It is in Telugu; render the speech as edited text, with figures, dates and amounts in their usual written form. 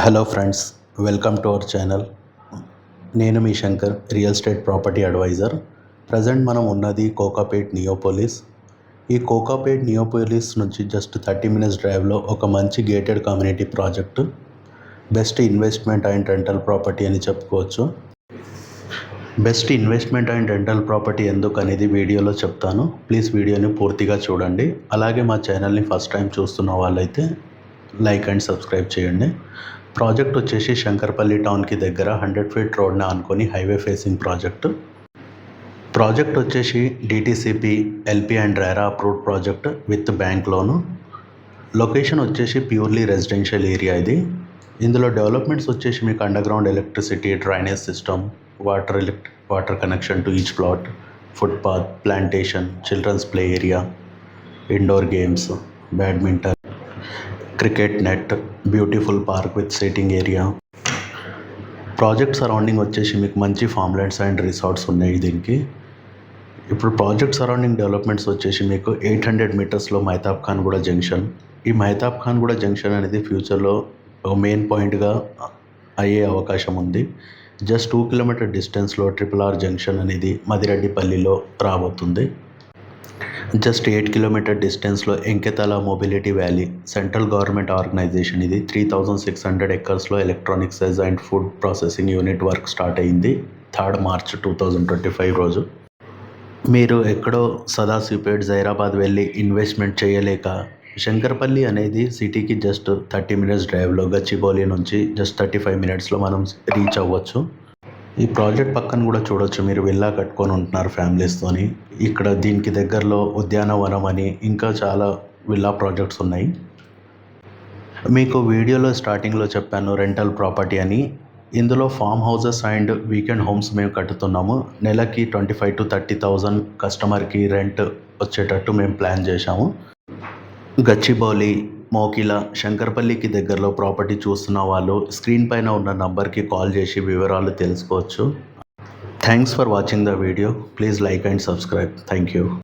Hello friends, welcome to our channel. నేను మీ Shankar, real estate property advisor. Present మనం ఉన్నది కోకాపేట్ నియోపోలిస్. ఈ కోకాపేట్ నియోపోలిస్ నుంచి జస్ట్ 30 మినిట్స్ డ్రైవ్లో ఒక మంచి gated community project, best investment and rental property అని చెప్పుకోవచ్చు. Best investment and rental property ఎందుకు అనేది వీడియోలో చెప్తాను. ప్లీజ్ వీడియోని పూర్తిగా చూడండి. అలాగే మా ఛానల్ని ఫస్ట్ టైం చూస్తున్న వాళ్ళైతే లైక్ అండ్ సబ్స్క్రైబ్ చేయండి. ప్రాజెక్ట్ వచ్చేసి శంకర్పల్లి టౌన్కి దగ్గర 100 ఫీట్ రోడ్ని ఆనుకొని హైవే ఫేసింగ్ ప్రాజెక్ట్ వచ్చేసి DTCP, LP and RERA approved project with bank loan. Location వచ్చేసి ప్యూర్లీ రెసిడెన్షియల్ ఏరియా ఇది. ఇందులో డెవలప్మెంట్స్ వచ్చేసి మీకు underground electricity, drainage system, water connection to each plot, footpath, plantation, children's play area, indoor games, badminton, cricket net, beautiful park with sitting area. Project surrounding వచ్చేసి మీకు మంచి ఫామ్ ల్యాండ్స్ అండ్ రిసార్ట్స్ ఉన్నాయి దీనికి. ఇప్పుడు ప్రాజెక్ట్ సరౌండింగ్ డెవలప్మెంట్స్ వచ్చేసి మీకు 800 మీటర్స్లో మహతాబ్ ఖాన్గూడ జంక్షన్. ఈ మహతాబ్ ఖాన్గూడ జంక్షన్ అనేది ఫ్యూచర్లో మెయిన్ పాయింట్గా అయ్యే అవకాశం ఉంది. జస్ట్ 2 కిలోమీటర్ డిస్టెన్స్లో RRR జంక్షన్ అనేది మదిరెడ్డిపల్లిలో రాబోతుంది. జస్ట్ 8 కిలోమీటర్ డిస్టెన్స్లో Enkathala mobility valley, central government organisation ఇది. 3600 ఎకర్స్లో electronics and food processing unit work start అయింది 3 మార్చ్ 2025 రోజు. మీరు ఎక్కడో సదాశివపేట్, జైరాబాద్ వెళ్ళి ఇన్వెస్ట్మెంట్ చేయలేక శంకర్పల్లి అనేది సిటీకి జస్ట్ 30 మినిట్స్ డ్రైవ్లో, గచ్చిబౌలి నుంచి జస్ట్ 35 మినిట్స్లో మనం రీచ్ అవ్వచ్చు. ఈ ప్రాజెక్ట్ పక్కన కూడా చూడొచ్చు, మీరు విల్లా కట్టుకొని ఉంటున్నారు ఫ్యామిలీస్తోని. ఇక్కడ దీనికి దగ్గరలో ఉద్యానవనం అని ఇంకా చాలా విల్లా ప్రాజెక్ట్స్ ఉన్నాయి. మీకు వీడియోలో స్టార్టింగ్లో చెప్పాను రెంటల్ ప్రాపర్టీ అని. ఇందులో form houses and weekend homes మేము కట్టుతున్నాము. నెలకి 25,000 to 30,000 కస్టమర్కి రెంట్ వచ్చేటట్టు మేము ప్లాన్ చేశాము. గచ్చిబౌలి, మోకిల, శంకర్పల్లికి దగ్గరలో ప్రాపర్టీ చూస్తున్న వాళ్ళు స్క్రీన్ పైన ఉన్న నంబర్కి కాల్ చేసి వివరాలు తెలుసుకోవచ్చు. Thanks for watching the video. Please like and subscribe. Thank you.